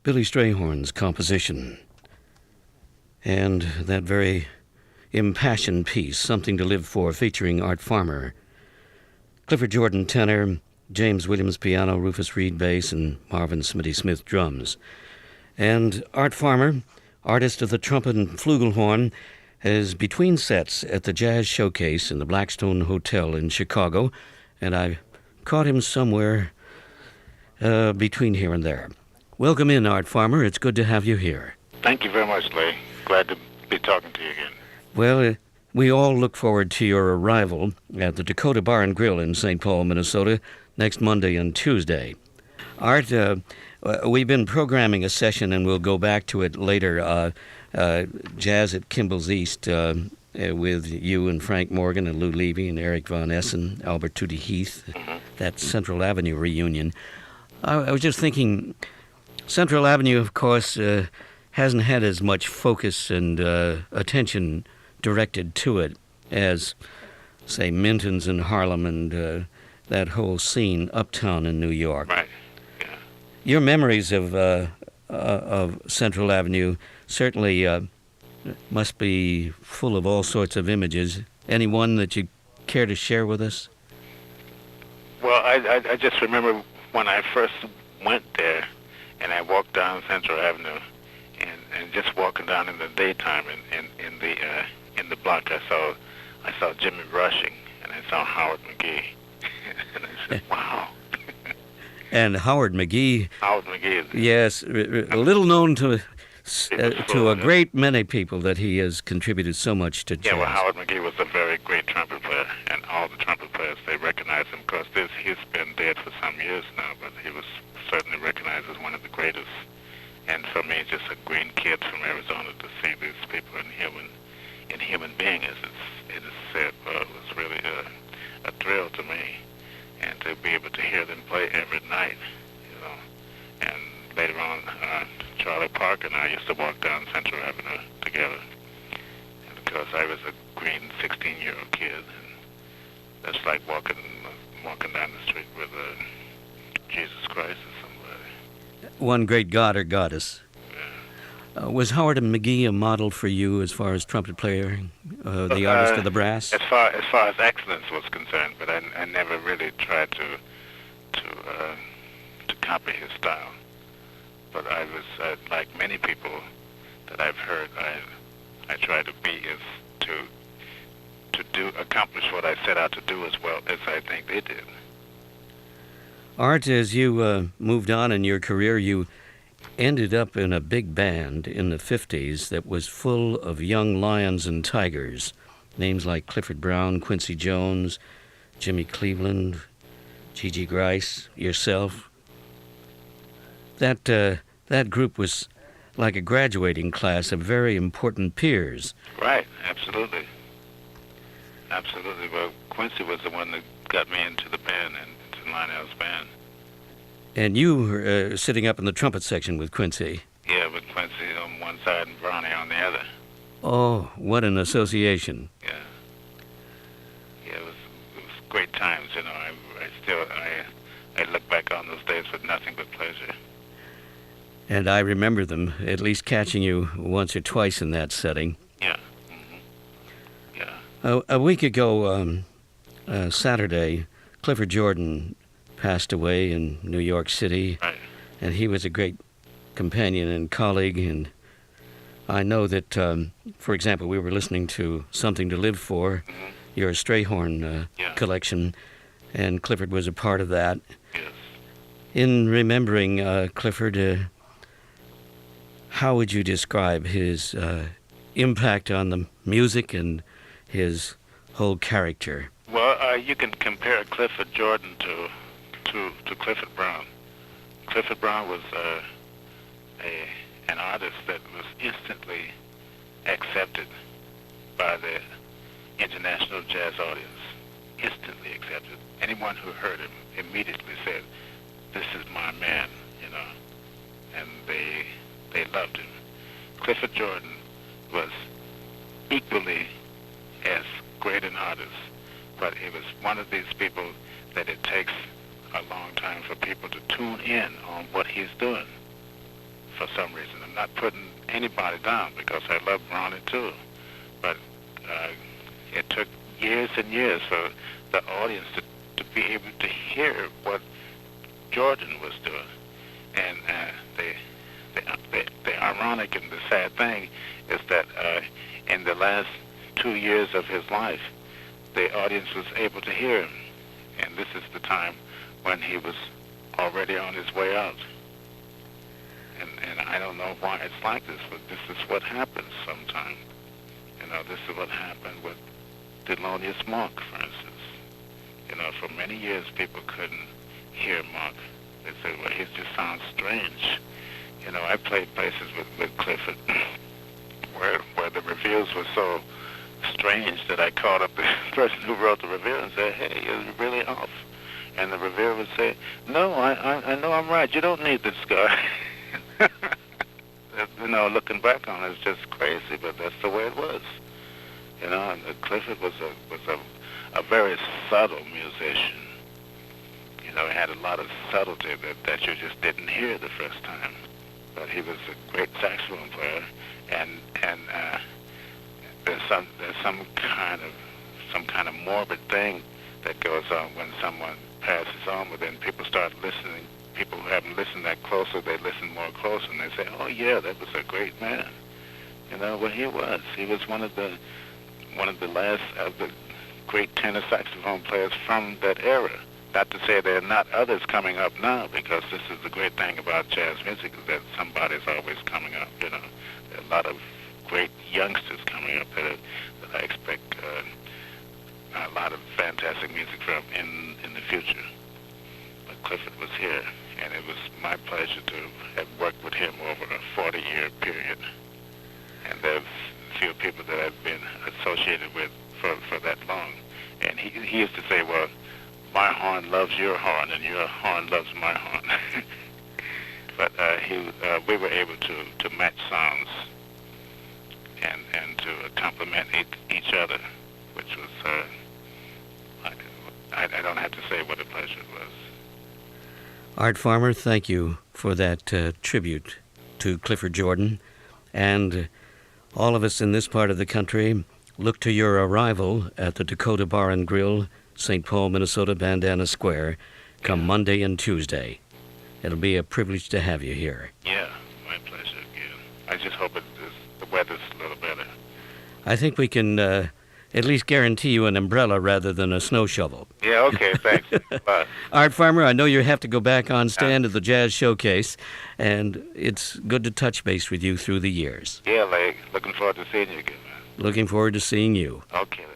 Billy Strayhorn's composition. And that very impassioned piece, Something to Live For, featuring Art Farmer. Clifford Jordan, tenor, James Williams, piano, Rufus Reed, bass, and Marvin Smitty Smith, drums. And Art Farmer, artist of the trumpet and flugelhorn, is between sets at the Jazz Showcase in the Blackstone Hotel in Chicago, and I caught him somewhere between here and there. Welcome in, Art Farmer. It's good to have you here. Thank you very much, Leigh. Glad to be talking to you again. Well, we all look forward to your arrival at the Dakota Bar and Grill in St. Paul, Minnesota, next Monday and Tuesday. Art, we've been programming a session, and we'll go back to it later, Jazz at Kimball's East, with you and Frank Morgan and Lou Levy and Eric Von Essen, Albert Tootie Heath, that Central Avenue reunion. I was just thinking, Central Avenue, of course, hasn't had as much focus and attention directed to it as, say, Minton's in Harlem and that whole scene uptown in New York. Right. Yeah. Your memories of Central Avenue certainly must be full of all sorts of images. Any one that you care to share with us? Well, I just remember when I first went there, and I walked down Central Avenue, and just walking down in the daytime in the block, I saw Jimmy Rushing, and I saw Howard McGhee, and I said, wow. And Howard McGhee. Howard McGhee. Yes, a little known to a great many people that he has contributed so much to jazz. Yeah, well, Howard McGhee was a very great trumpet player, and all the trumpet players, they recognize him because he's been dead for some years now, but he was certainly recognized as one of the greatest. And for me, just a green kid from Arizona, to see these people in human beings, it was really a thrill to me, and to be able to hear them play every night, you know. And later on, Charlie Parker and I used to walk down Central Avenue together, and because I was a green 16-year-old kid, and that's like walking down the street with Jesus Christ or somebody. One great god or goddess. Yeah. Was Howard McGhee a model for you as far as trumpet player, the artist of the brass? As far as excellence was concerned, but I never really tried to copy his style. But I was like many people that I've heard. I try to be to accomplish what I set out to do as well as I think they did. Art, as you moved on in your career, you ended up in a big band in the 50s that was full of young lions and tigers. Names like Clifford Brown, Quincy Jones, Jimmy Cleveland, Gigi Grice, yourself. That group was like a graduating class of very important peers. Right, absolutely. Absolutely. Well, Quincy was the one that got me into the band and into Lionel's band. And you were sitting up in the trumpet section with Quincy. Yeah, with Quincy on one side and Brownie on the other. Oh, what an association. Yeah. Yeah, it was great times, you know. I look back on those days with nothing but pleasure. And I remember them, at least catching you once or twice in that setting. Yeah. Mm-hmm. Yeah. A week ago, Saturday, Clifford Jordan passed away in New York City. Right. And he was a great companion and colleague. And I know that, for example, we were listening to Something to Live For, your Strayhorn collection, and Clifford was a part of that. Yes. In remembering Clifford, how would you describe his impact on the music and his whole character? Well, you can compare Clifford Jordan to Clifford Brown. Clifford Brown was an artist that was instantly accepted by the international jazz audience. Instantly accepted. Anyone who heard him immediately said, "This is my man," you know, and they loved him. Clifford Jordan was equally as great an artist, but he was one of these people that it takes a long time for people to tune in on what he's doing. for some reason. I'm not putting anybody down because I love Ronnie too, but it took years and years for the audience to be able to hear what Jordan was doing. And the ironic and the sad thing is that in the last 2 years of his life, the audience was able to hear him. And this is the time when he was already on his way out. And I don't know why it's like this, but this is what happens sometimes. You know, this is what happened with Thelonious Monk, for instance. You know, for many years people couldn't hear Monk. They said, well, he just sounds strange. You know, I played places with Clifford where the reviews were so strange that I called up the person who wrote the review and said, hey, you're really off. And the reviewer would say, no, I know I'm right. You don't need this guy. You know, looking back on it, it's just crazy, but that's the way it was. You know, and Clifford was a very subtle musician. You know, he had a lot of subtlety that you just didn't hear the first time. But he was a great saxophone player, and there's some kind of morbid thing that goes on when someone passes on, but then people start listening. People who haven't listened that closer, they listen more closer, and they say, "Oh yeah, that was a great man." You know, well he was. He was one of the last of the great tenor saxophone players from that era. Not to say there are not others coming up now, because this is the great thing about jazz music, is that somebody's always coming up. You know, there are a lot of great youngsters coming up that I expect a lot of fantastic music from in the future. But Clifford was here, and it was my pleasure to have worked with him over a 40-year period. And there's few people that I've been associated with for that long. And he used to say, well, my horn loves your horn, and your horn loves my horn. But we were able to match sounds and to complement each other, which was, I don't have to say what a pleasure it was. Art Farmer, thank you for that tribute to Clifford Jordan. And all of us in this part of the country look to your arrival at the Dakota Bar and Grill, St. Paul, Minnesota, Bandana Square, come Monday and Tuesday. It'll be a privilege to have you here. Yeah, my pleasure again. I just hope the weather's a little better. I think we can at least guarantee you an umbrella rather than a snow shovel. Yeah, okay, thanks. Bye. Art Farmer, I know you have to go back on stand at the Jazz Showcase, and it's good to touch base with you through the years. Yeah, Leigh. Looking forward to seeing you again, man. Looking forward to seeing you. Okay, then.